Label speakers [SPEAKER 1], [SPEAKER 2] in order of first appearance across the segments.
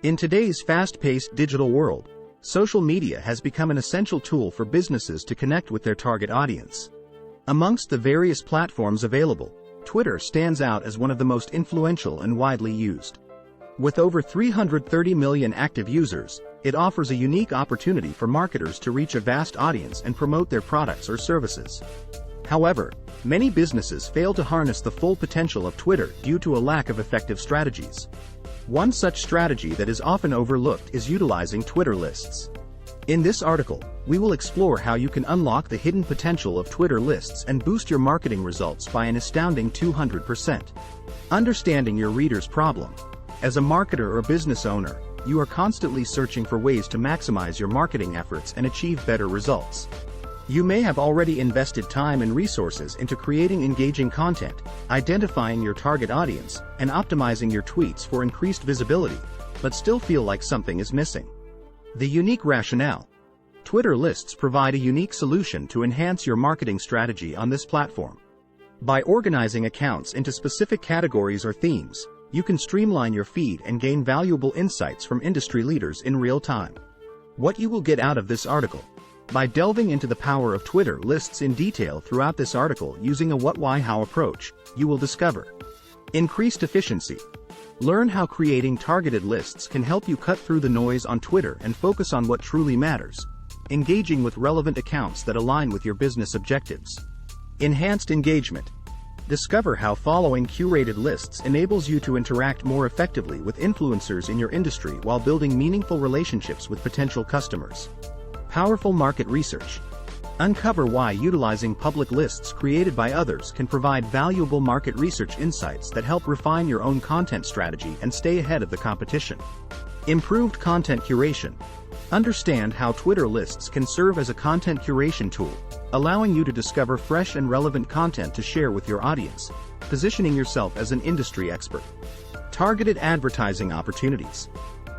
[SPEAKER 1] In today's fast-paced digital world, social media has become an essential tool for businesses to connect with their target audience. Amongst the various platforms available, Twitter stands out as one of the most influential and widely used. With over 330 million active users, it offers a unique opportunity for marketers to reach a vast audience and promote their products or services. However, many businesses fail to harness the full potential of Twitter due to a lack of effective strategies. One such strategy that is often overlooked is utilizing Twitter lists. In this article, we will explore how you can unlock the hidden potential of Twitter lists and boost your marketing results by an astounding 200%. Understanding your reader's problem. As a marketer or business owner, you are constantly searching for ways to maximize your marketing efforts and achieve better results. You may have already invested time and resources into creating engaging content, identifying your target audience, and optimizing your tweets for increased visibility, but still feel like something is missing. The unique rationale. Twitter lists provide a unique solution to enhance your marketing strategy on this platform. By organizing accounts into specific categories or themes, you can streamline your feed and gain valuable insights from industry leaders in real time. What you will get out of this article. By delving into the power of Twitter lists in detail throughout this article using a what, why, how approach, you will discover increased efficiency. Learn how creating targeted lists can help you cut through the noise on Twitter and focus on what truly matters, engaging with relevant accounts that align with your business objectives. Enhanced engagement. Discover how following curated lists enables you to interact more effectively with influencers in your industry while building meaningful relationships with potential customers. Powerful market research. Uncover why utilizing public lists created by others can provide valuable market research insights that help refine your own content strategy and stay ahead of the competition. Improved content curation. Understand how Twitter lists can serve as a content curation tool, allowing you to discover fresh and relevant content to share with your audience, positioning yourself as an industry expert. Targeted advertising opportunities.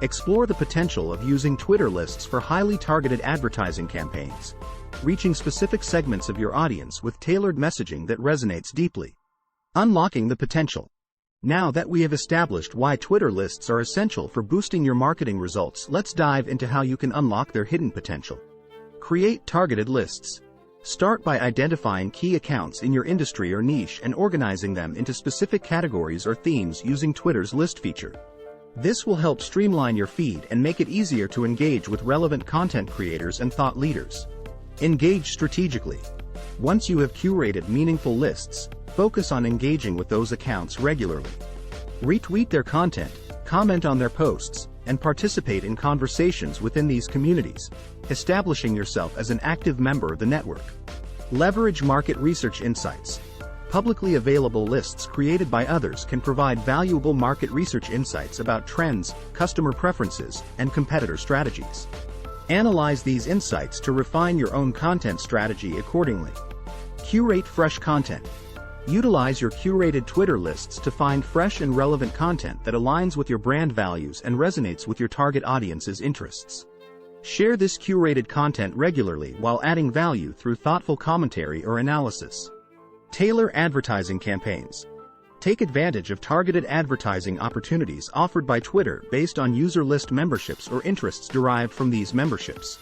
[SPEAKER 1] Explore the potential of using Twitter lists for highly targeted advertising campaigns, reaching specific segments of your audience with tailored messaging that resonates deeply. Unlocking the potential. Now that we have established why Twitter lists are essential for boosting your marketing results, let's dive into how you can unlock their hidden potential. Create targeted lists. Start by identifying key accounts in your industry or niche and organizing them into specific categories or themes using Twitter's list feature. This will help streamline your feed and make it easier to engage with relevant content creators and thought leaders. Engage strategically. Once you have curated meaningful lists, focus on engaging with those accounts regularly. Retweet their content, comment on their posts, and participate in conversations within these communities, establishing yourself as an active member of the network. Leverage market research insights. Publicly available lists created by others can provide valuable market research insights about trends, customer preferences, and competitor strategies. Analyze these insights to refine your own content strategy accordingly. Curate fresh content. Utilize your curated Twitter lists to find fresh and relevant content that aligns with your brand values and resonates with your target audience's interests. Share this curated content regularly while adding value through thoughtful commentary or analysis. Tailor advertising campaigns. Take advantage of targeted advertising opportunities offered by Twitter based on user list memberships or interests derived from these memberships.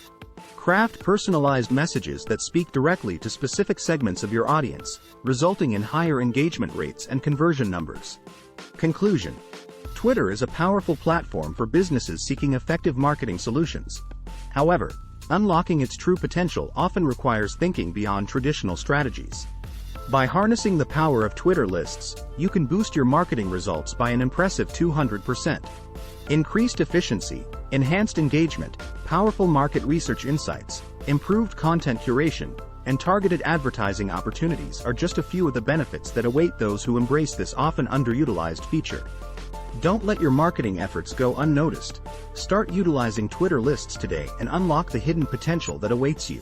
[SPEAKER 1] Craft personalized messages that speak directly to specific segments of your audience, resulting in higher engagement rates and conversion numbers. Conclusion. Twitter is a powerful platform for businesses seeking effective marketing solutions. However, unlocking its true potential often requires thinking beyond traditional strategies. By harnessing the power of Twitter lists, you can boost your marketing results by an impressive 200%. Increased efficiency, enhanced engagement, powerful market research insights, improved content curation, and targeted advertising opportunities are just a few of the benefits that await those who embrace this often underutilized feature. Don't let your marketing efforts go unnoticed. Start utilizing Twitter lists today and unlock the hidden potential that awaits you.